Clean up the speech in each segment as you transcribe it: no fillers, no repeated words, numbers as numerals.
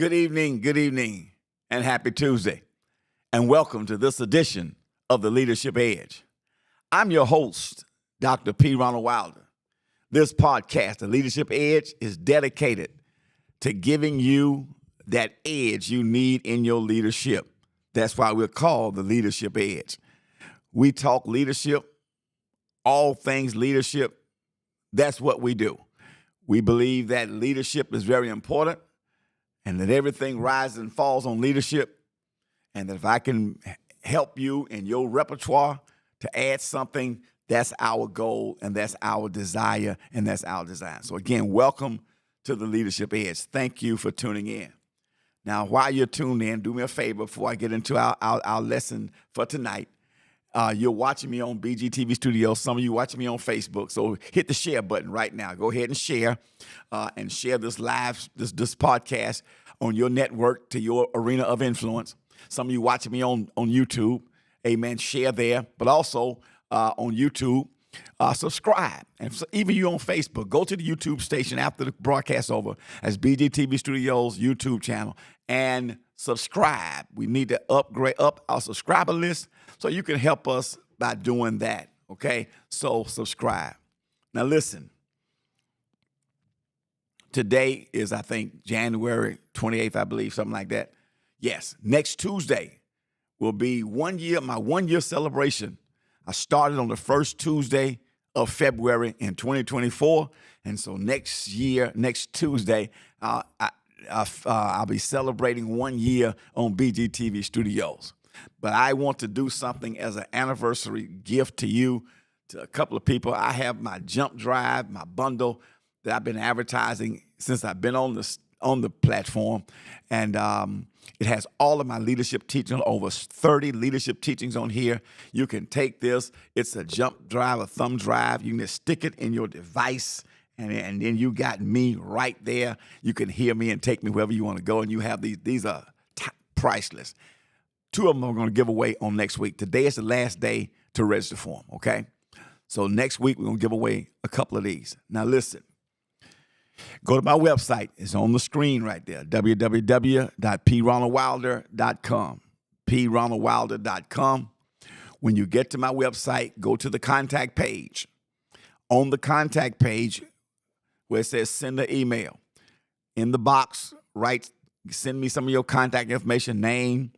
good evening, and happy Tuesday. And welcome to this edition of the Leadership Edge. I'm your host, Dr. P. Ronald Wilder. This podcast, The Leadership Edge, is dedicated to giving you that edge you need in your leadership. That's why we're called The Leadership Edge. We talk leadership, all things leadership. That's what we do. We believe that leadership is very important and that everything rises and falls on leadership. And that if I can help you in your repertoire to add something, that's our goal and that's our desire and that's our design. So again, welcome to the Leadership Edge. Thank you for tuning in. Now, while you're tuned in, do me a favor before I get into our lesson for tonight. You're watching me on BGTV Studios. Some of you watching me on Facebook. So hit the share button right now. Go ahead and share this this podcast on your network to your arena of influence. Some of you watching me on YouTube. Amen. Share there. But also on YouTube, subscribe. And so even you on Facebook, go to the YouTube station after the broadcast over as BGTV Studios YouTube channel and subscribe. We need to upgrade our subscriber list so you can help us by doing that, okay? So subscribe. Now listen, today is, I think, January 28th, I believe, something like that. Yes, next Tuesday will be my 1 year celebration. I started on the first Tuesday of February in 2024, and so next Tuesday, I'll be celebrating 1 year on BGTV Studios. But I want to do something as an anniversary gift to you, to a couple of people. I have my jump drive, my bundle that I've been advertising since I've been on the platform, and it has all of my leadership teaching, over 30 leadership teachings on here. You can take this. It's a jump drive, a thumb drive. You can just stick it in your device, and then you got me right there. You can hear me and take me wherever you want to go, and you have these are priceless. 2 of them are going to give away on next week. Today is the last day to register for them, okay? So next week, we're going to give away a couple of these. Now, listen. Go to my website. It's on the screen right there, www.pronaldwilder.com, pronaldwilder.com. When you get to my website, go to the contact page. On the contact page where it says send an email, in the box, send me some of your contact information, name,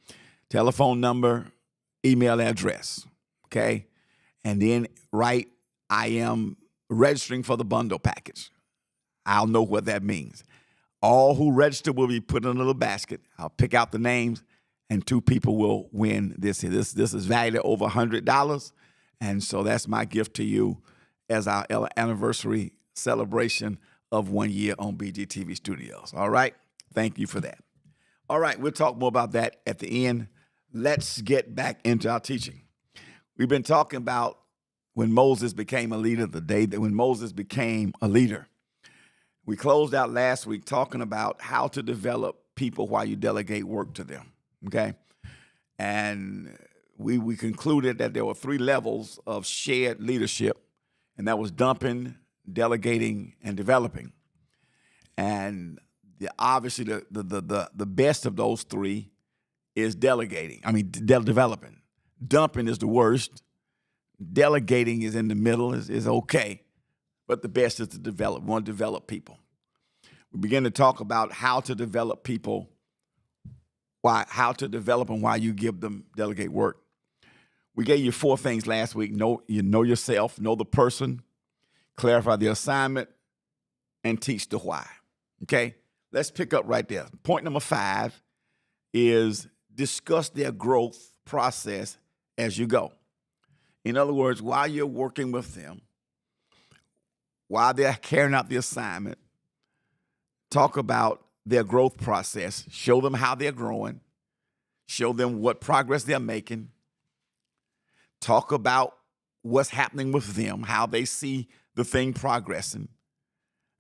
telephone number, email address, okay? And then write, I am registering for the bundle package. I'll know what that means. All who register will be put in a little basket. I'll pick out the names, and 2 people will win this. This is valued at over $100, and so that's my gift to you as our anniversary celebration of 1 year on BGTV Studios. All right? Thank you for that. All right, we'll talk more about that at the end. Let's get back into our teaching. We've been talking about when Moses became a leader, the day that when Moses became a leader. We closed out last week talking about how to develop people while you delegate work to them, okay? And we concluded that there were 3 levels of shared leadership, and that was dumping, delegating, and developing. And obviously the best of those 3 is developing. Dumping is the worst. Delegating is in the middle, is okay. But the best is to develop. We want to develop people. We begin to talk about how to develop people, how to develop them while you give them delegate work. We gave you 4 things last week. Know yourself, know the person, clarify the assignment, and teach the why. Okay? Let's pick up right there. Point number 5 is discuss their growth process as you go. In other words, while you're working with them, while they're carrying out the assignment, talk about their growth process. Show them how they're growing. Show them what progress they're making. Talk about what's happening with them, how they see the thing progressing.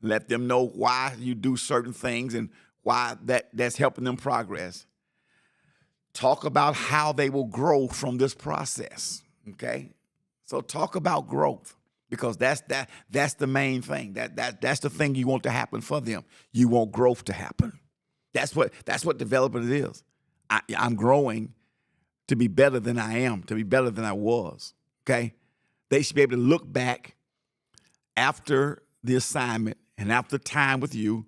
Let them know why you do certain things and why that's helping them progress. Talk about how they will grow from this process, okay? So talk about growth, because that's the main thing. That's the thing you want to happen for them. You want growth to happen, That's what development is. I'm growing to be better than I am, to be better than I was. Okay? They should be able to look back after the assignment and after time with you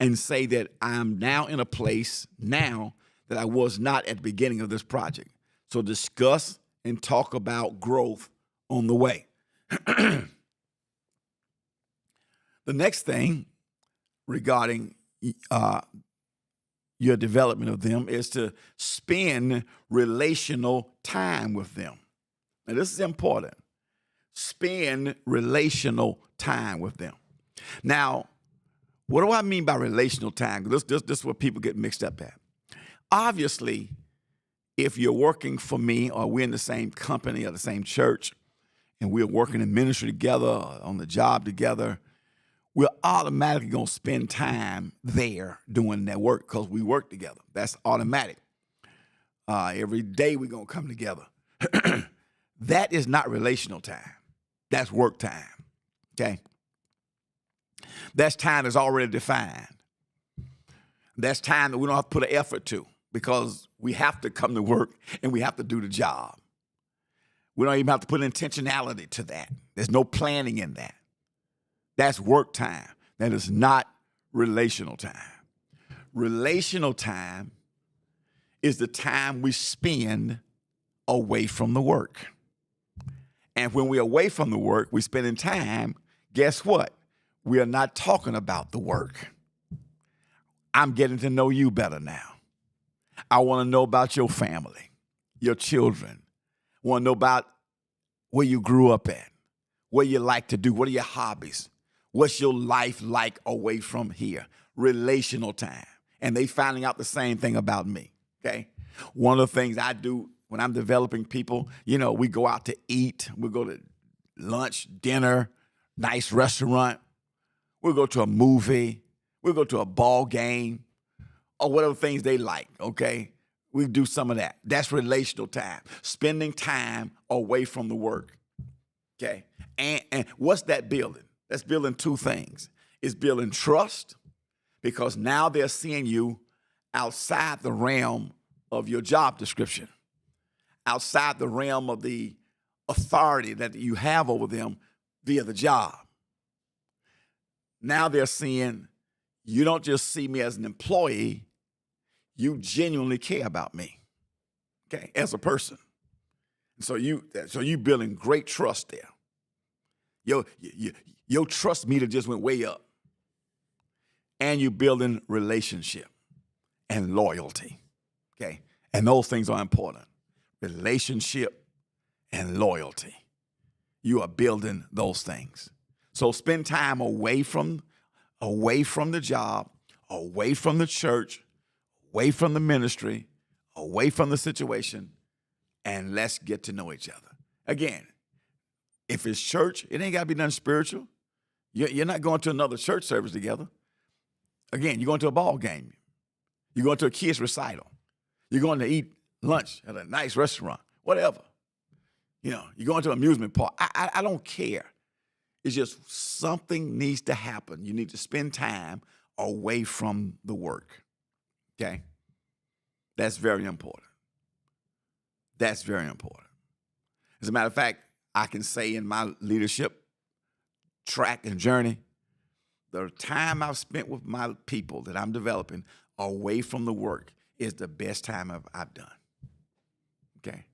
and say that I'm now in a place now that I was not at the beginning of this project. So discuss and talk about growth on the way. The next thing regarding your development of them is to spend relational time with them. Now, this is important. Spend relational time with them. Now, what do I mean by relational time? This is what people get mixed up at. Obviously, if you're working for me or we're in the same company or the same church and we're working in ministry together or on the job together, we're automatically going to spend time there doing that work because we work together. That's automatic. Every day we're going to come together. That is not relational time. That's work time, okay? That's time that's already defined. That's time that we don't have to put an effort to because we have to come to work and we have to do the job. We don't even have to put intentionality to that. There's no planning in that. That's work time. That is not relational time. Relational time is the time we spend away from the work. And when we're away from the work, we're spending time, guess what? We are not talking about the work. I'm getting to know you better now. I want to know about your family, your children. I want to know about where you grew up at, what you like to do, what are your hobbies, what's your life like away from here? Relational time. And they finding out the same thing about me, okay? One of the things I do when I'm developing people, we go out to eat. We go to lunch, dinner, nice restaurant. We'll go to a movie. We'll go to a ball game or whatever things they like, okay? We do some of that. That's relational time, spending time away from the work, okay? And what's that building? That's building two things. It's building trust because now they're seeing you outside the realm of your job description, outside the realm of the authority that you have over them via the job. Now they're seeing you don't just see me as an employee, you genuinely care about me, okay, as a person. So you building great trust there. Your trust meter just went way up. And you're building relationship and loyalty, okay? And those things are important. Relationship and loyalty. You are building those things. So spend time away from the job, away from the church, away from the ministry, away from the situation, and let's get to know each other. Again, if it's church, it ain't got to be nothing spiritual. You're not going to another church service together. Again, you're going to a ball game. You're going to a kids recital. You're going to eat lunch at a nice restaurant, whatever. You're going to an amusement park. I don't care. It's just something needs to happen. You need to spend time away from the work, okay? That's very important. That's very important. As a matter of fact, I can say in my leadership track and journey, the time I've spent with my people that I'm developing away from the work is the best time I've done, okay?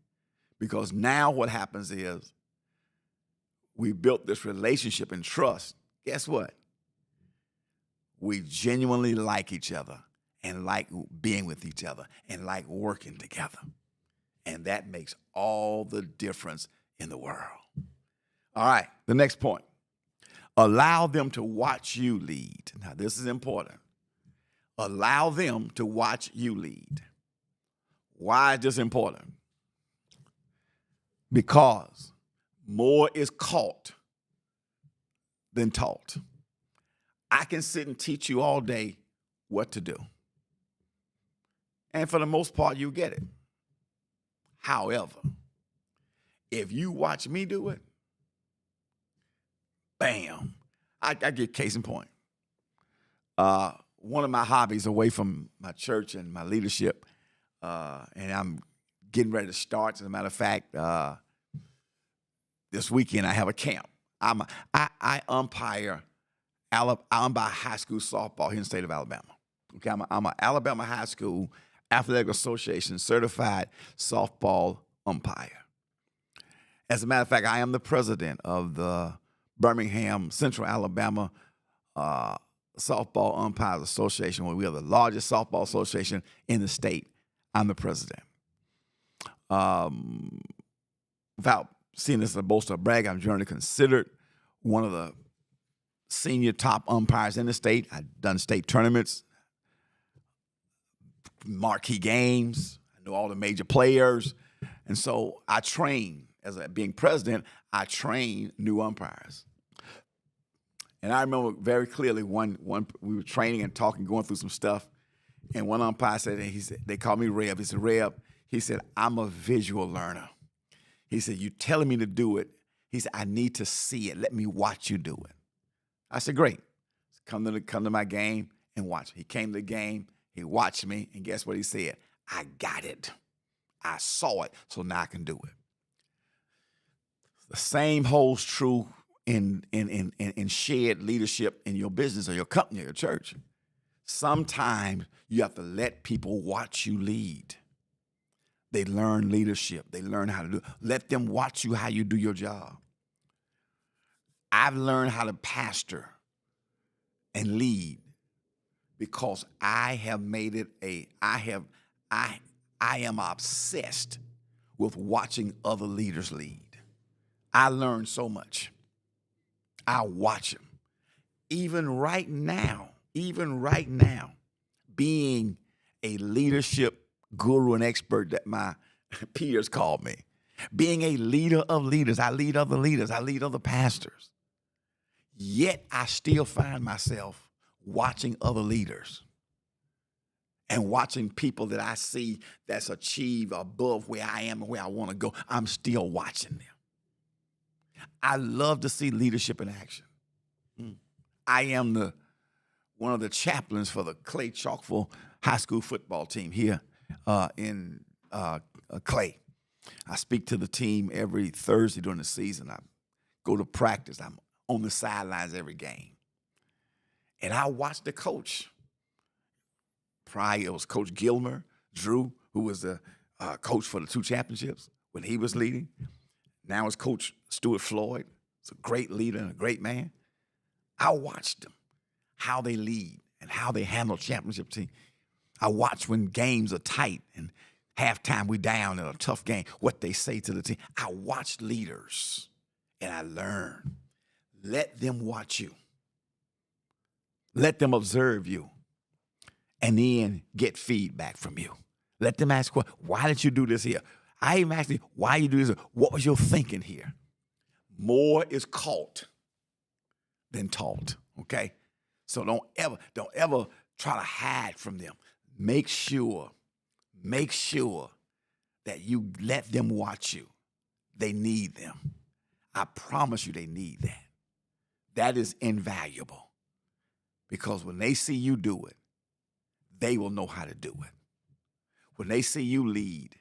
Because now what happens is we built this relationship and trust. Guess what? We genuinely like each other and like being with each other and like working together. And that makes all the difference in the world. All right, the next point. Allow them to watch you lead. Now, this is important. Allow them to watch you lead. Why is this important? Because more is caught than taught. I can sit and teach you all day what to do. And for the most part, you get it. However, if you watch me do it, bam, I get case in point. one of my hobbies away from my church and my leadership, and I'm getting ready to start. As a matter of fact, this weekend I have a camp. I umpire high school softball here in the state of Alabama. Okay, I'm a Alabama High School Athletic Association certified softball umpire. As a matter of fact, I am the president of the Birmingham Central Alabama Softball Umpires Association, where we are the largest softball association in the state. I'm the president. Without seeing this as a boast or brag, I'm generally considered one of the senior top umpires in the state. I've done state tournaments, marquee games. I know all the major players. And so I train, being president, I train new umpires. And I remember very clearly one we were training and talking, going through some stuff, and one umpire said, they called me Reb. He said, Reb, he said, I'm a visual learner. He said, you telling me to do it. He said, I need to see it. Let me watch you do it. I said, great. Come to my game and watch me. He came to the game, he watched me, and guess what he said? I got it. I saw it, so now I can do it. The same holds true in shared leadership in your business or your company or your church. Sometimes you have to let people watch you lead. They learn leadership. They learn how to do it. Let them watch you how you do your job. I've learned how to pastor and lead because I have made it I am obsessed with watching other leaders lead. I learned so much. I watch them. Even right now, being a leadership guru and expert that my peers called me, being a leader of leaders, I lead other leaders, I lead other pastors. Yet I still find myself watching other leaders and watching people that I see that's achieved above where I am and where I want to go. I'm still watching them. I love to see leadership in action. I am one of the chaplains for the Clay Chalkville High School football team here in Clay. I speak to the team every Thursday during the season. I go to practice. I'm on the sidelines every game. And I watch the coach. Prior, it was Coach Gilmer, Drew, who was the coach for the 2 championships when he was leading. Now it's Coach Stuart Floyd. He's a great leader and a great man. I watched them, how they lead and how they handle championship team. I watch when games are tight and halftime we down in a tough game, what they say to the team. I watch leaders and I learn. Let them watch you. Let them observe you and then get feedback from you. Let them ask, why did you do this here? I even asked you, why you do this? What was your thinking here? More is caught than taught, okay? So don't ever try to hide from them. Make sure that you let them watch you. They need them. I promise you they need that. That is invaluable because when they see you do it, they will know how to do it. When they see you lead,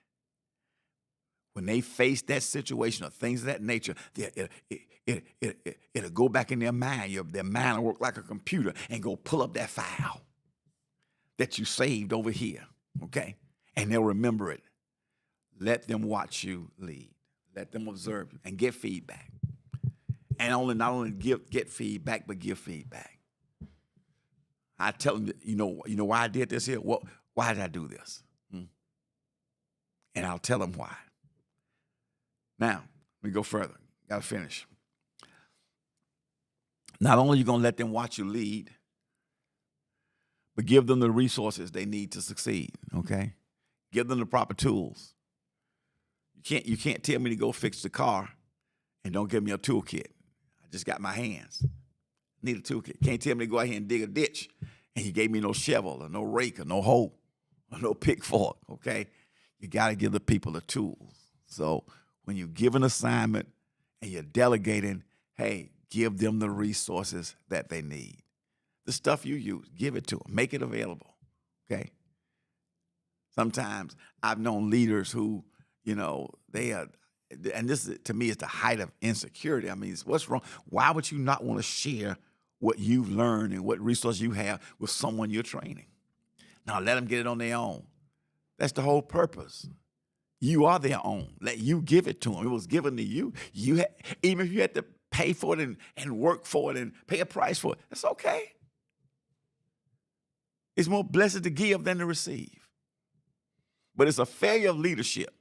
when they face that situation or things of that nature, it'll go back in their mind. Their mind will work like a computer and go pull up that file that you saved over here, okay? And they'll remember it. Let them watch you lead. Let them observe you and get feedback. And not only get feedback, but give feedback. I tell them, you know why I did this here? Why did I do this? And I'll tell them why. Now, let me go further. Got to finish. Not only are you going to let them watch you lead, but give them the resources they need to succeed, okay? Give them the proper tools. You can't tell me to go fix the car and don't give me a toolkit. I just got my hands. Need a toolkit. Can't tell me to go out here and dig a ditch and you gave me no shovel or no rake or no hoe or no pitchfork, okay? You got to give the people the tools. So when you give an assignment and you're delegating, hey, give them the resources that they need. the stuff you use, give it to them, make it available. Okay. Sometimes I've known leaders who, they are, and this to me is the height of insecurity. I mean, what's wrong? Why would you not want to share what you've learned and what resources you have with someone you're training? Now let them get it on their own. That's the whole purpose. You are their own. Let you give it to them. It was given to you. Even if you had to pay for it and work for it and pay a price for it, that's okay. It's more blessed to give than to receive. But it's a failure of leadership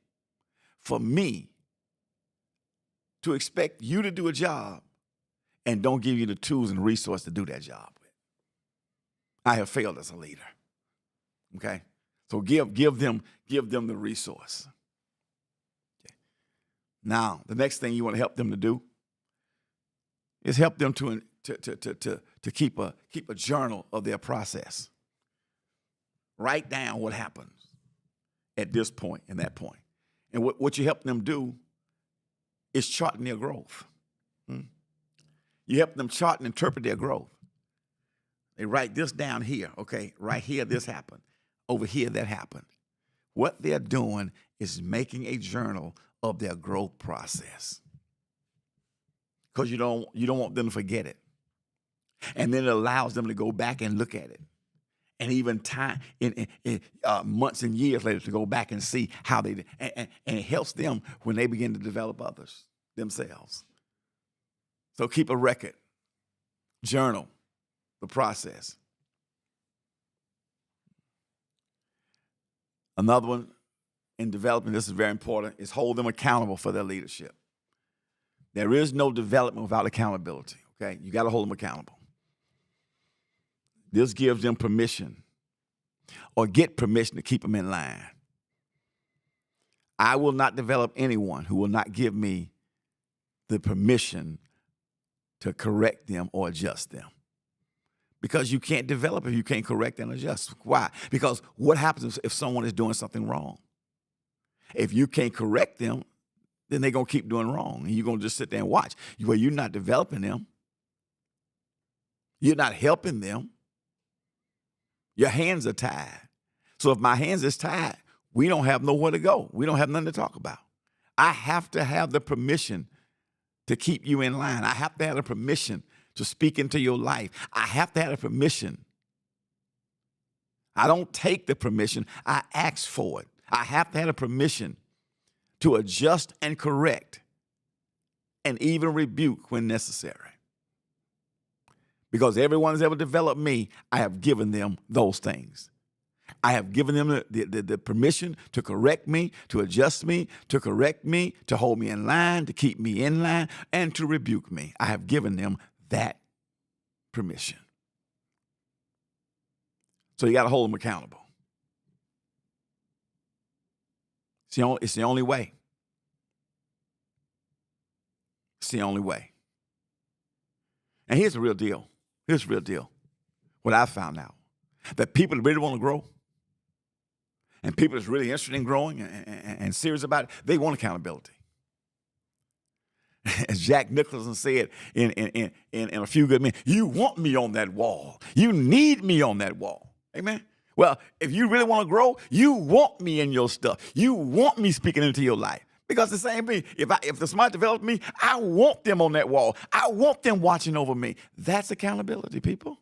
for me to expect you to do a job and don't give you the tools and resources to do that job with. I have failed as a leader. Okay? So give them the resource. Okay. Now, the next thing you want to help them to do is help them to keep a journal of their process. Write down what happens at this point and that point. And what you help them do is charting their growth. You help them chart and interpret their growth. They write this down here, okay? Right here, this happened. Over here, that happened. What they're doing is making a journal of their growth process. Because you don't want them to forget it. And then it allows them to go back and look at it. And even time in months and years later to go back and see how they did. And it helps them when they begin to develop others themselves. So keep a record, journal the process. Another one in development, this is very important, is hold them accountable for their leadership. There is no development without accountability, okay? You got to hold them accountable. This gives them permission or get permission to keep them in line. I will not develop anyone who will not give me the permission to correct them or adjust them. Because you can't develop if you can't correct and adjust. Why? Because what happens if someone is doing something wrong? If you can't correct them, then they're going to keep doing wrong. And you're going to just sit there and watch. Well, you're not developing them. You're not helping them. Your hands are tied. So if my hands is tied, we don't have nowhere to go. We don't have nothing to talk about. I have to have the permission to keep you in line. I have to have the permission to speak into your life. I have to have the permission. I don't take the permission. I ask for it. I have to have the permission to adjust and correct and even rebuke when necessary. Because everyone has ever developed me, I have given them those things. I have given them the permission to correct me, to adjust me, to correct me, to hold me in line, to keep me in line, and to rebuke me. I have given them that permission. So you got to hold them accountable. It's the only way. It's the only way. And here's the real deal. Here's the real deal. What I found out, that people that really want to grow and people that's really interested in growing and serious about it, they want accountability. As Jack Nicholson said in A Few Good Men, you want me on that wall. You need me on that wall. Amen? Well, if you really want to grow, you want me in your stuff. You want me speaking into your life. Because the same thing, if the smart develop me, I want them on that wall. I want them watching over me. That's accountability, people.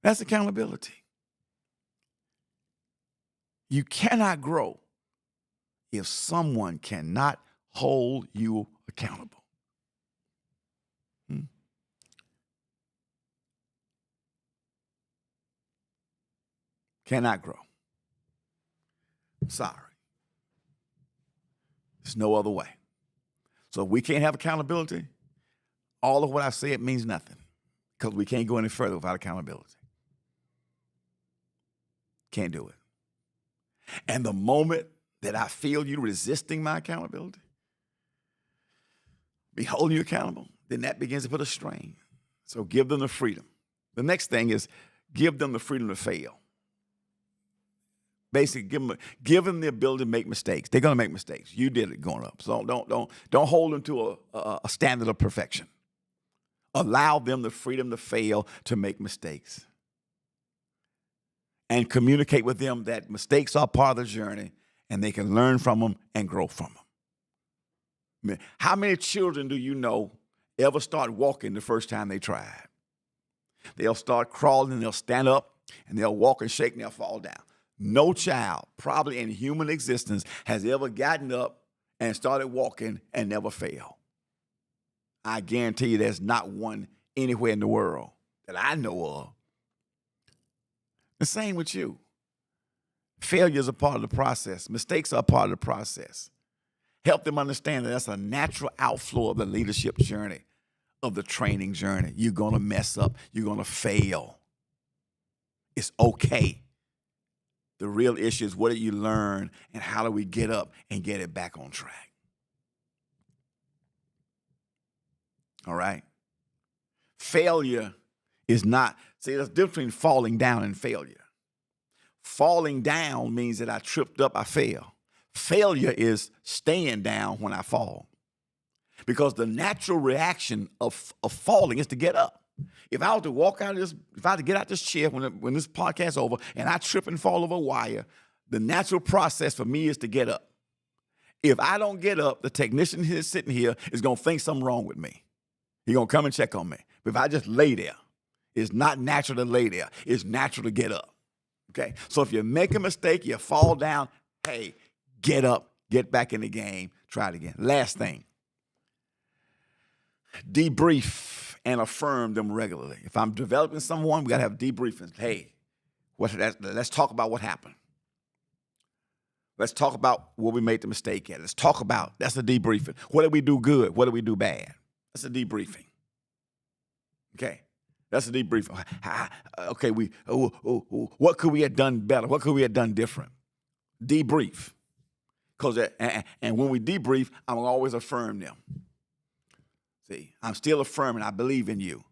That's accountability. You cannot grow if someone cannot hold you accountable. Cannot grow. Sorry. There's no other way. So if we can't have accountability, all of what I said means nothing because we can't go any further without accountability. Can't do it. And the moment that I feel you resisting my accountability, be holding you accountable, then that begins to put a strain. So give them the freedom. The next thing is give them the freedom to fail. Basically, give them the ability to make mistakes. They're going to make mistakes. You did it growing up. So don't hold them to a standard of perfection. Allow them the freedom to fail, to make mistakes. And communicate with them that mistakes are part of the journey and they can learn from them and grow from them. I mean, how many children do you know ever start walking the first time they tried? They'll start crawling and they'll stand up and they'll walk and shake and they'll fall down. No child, probably in human existence, has ever gotten up and started walking and never failed. I guarantee you there's not one anywhere in the world that I know of. The same with you. Failures are part of the process. Mistakes are part of the process. Help them understand that that's a natural outflow of the leadership journey, of the training journey. You're going to mess up. You're going to fail. It's okay. The real issue is, what do you learn and how do we get up and get it back on track? All right? Failure is not, see, there's a difference between falling down and failure. Falling down means that I tripped up, I fell. Failure is staying down when I fall. Because the natural reaction of falling is to get up. If I were to walk out of this, if I had to get out this chair when this podcast is over and I trip and fall over a wire, the natural process for me is to get up. If I don't get up, the technician here sitting here is going to think something wrong with me. He's going to come and check on me. But if I just lay there, it's not natural to lay there. It's natural to get up. Okay? So if you make a mistake, you fall down, hey, get up, get back in the game, try it again. Last thing, debrief and affirm them regularly. If I'm developing someone, we got to have debriefings. Hey, let's talk about what happened. Let's talk about where we made the mistake at. Let's talk about, that's a debriefing. What did we do good? What did we do bad? That's a debriefing. Okay? That's a debriefing. Okay, what could we have done better? What could we have done different? Debrief. And when we debrief, I'm going to always affirm them. See, I'm still affirming, I believe in you.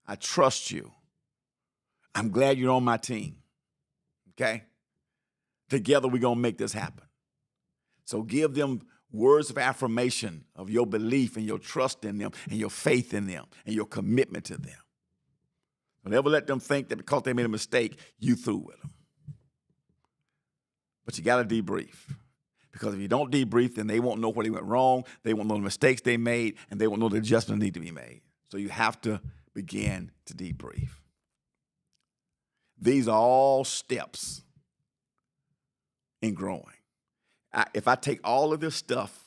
I trust you. I'm glad you're on my team. Okay? Together we're going to make this happen. So give them words of affirmation of your belief and your trust in them and your faith in them and your commitment to them. Don't ever let them think that because they made a mistake, you through with them. But you got to debrief. Because if you don't debrief, then they won't know where they went wrong, they won't know the mistakes they made, and they won't know the adjustments need to be made. So you have to begin to debrief. These are all steps in growing. If I take all of this stuff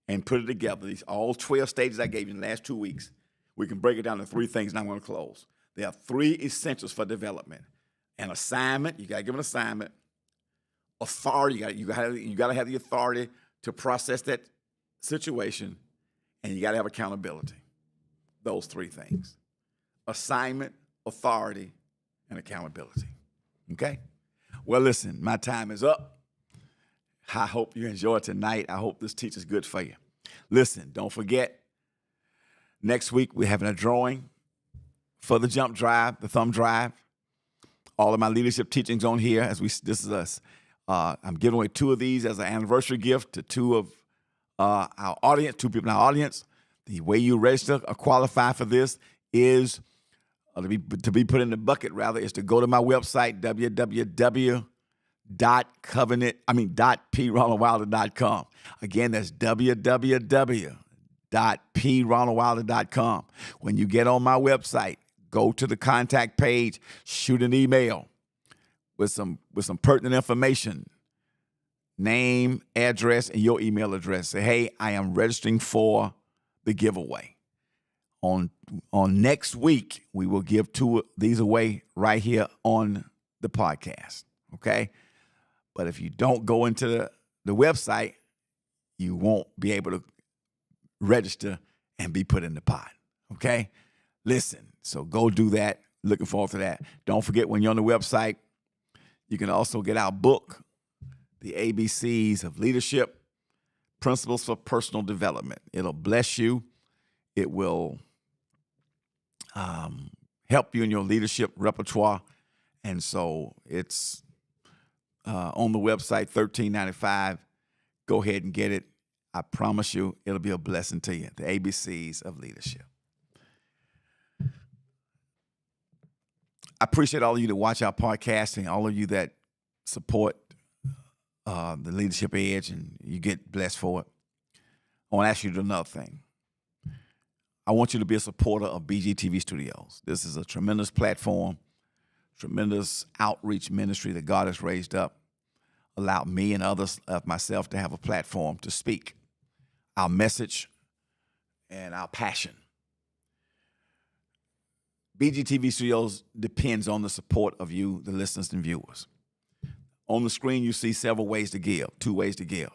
and put it together, these all 12 stages I gave you in the last 2 weeks, we can break it down to 3 things, and I'm going to close. There are 3 essentials for development. An assignment, you got to give an assignment. Authority, you got to have the authority to process that situation, and you got to have accountability. Those 3 things: assignment, authority, and accountability. Okay? Well, listen, my time is up. I hope you enjoyed tonight. I hope this teacher's good for you. Listen, don't forget, next week we're having a drawing for the jump drive, the thumb drive. All of my leadership teachings on here. This is us. I'm giving away 2 of these as an anniversary gift to 2 of our audience, 2 people in our audience. The way you register or qualify for this is to be put in the bucket, rather, is to go to my website, www.pronaldwilder.com. Again, that's www.pronaldwilder.com. When you get on my website, go to the contact page, shoot an email with some pertinent information, name, address, and your email address. Say, hey, I am registering for the giveaway. On next week, we will give 2 of these away right here on the podcast, okay? But if you don't go into the website, you won't be able to register and be put in the pot, okay? Listen, so go do that. Looking forward to that. Don't forget, when you're on the website, you can also get our book, The ABCs of Leadership, Principles for Personal Development. It'll bless you. It will help you in your leadership repertoire. And so it's on the website, $13.95. Go ahead and get it. I promise you it'll be a blessing to you. The ABCs of leadership. I appreciate all of you that watch our podcast and all of you that support the Leadership Edge, and you get blessed for it. I want to ask you to do another thing. I want you to be a supporter of BGTV Studios. This is a tremendous platform, tremendous outreach ministry that God has raised up, allowed me and others of myself to have a platform to speak our message and our passion. BGTV Studios depends on the support of you, the listeners and viewers. On the screen, you see several ways to give, 2 ways to give.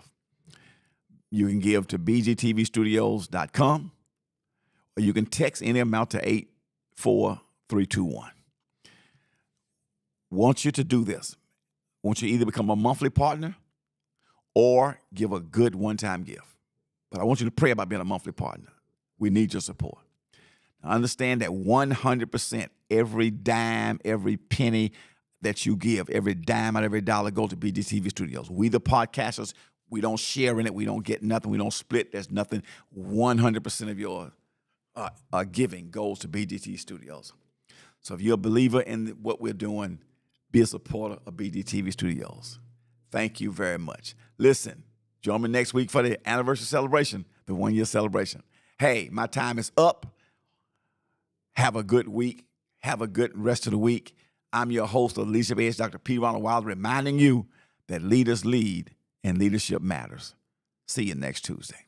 You can give to bgtvstudios.com, or you can text any amount to 84321. Want you to do this. Want you to either become a monthly partner or give a good one-time gift. But I want you to pray about being a monthly partner. We need your support. Now, understand that 100%, every dime, every penny that you give, every dime out of every dollar goes to BGTV Studios. We, the podcasters, we don't share in it. We don't get nothing. We don't split. There's nothing. 100% of your giving goes to BGTV Studios. So if you're a believer in what we're doing, be a supporter of BGTV Studios. Thank you very much. Listen, join me next week for the anniversary celebration, the 1-year celebration. Hey, my time is up. Have a good week. Have a good rest of the week. I'm your host of Leadership Edge, Dr. P. Ronald Wilder, reminding you that leaders lead and leadership matters. See you next Tuesday.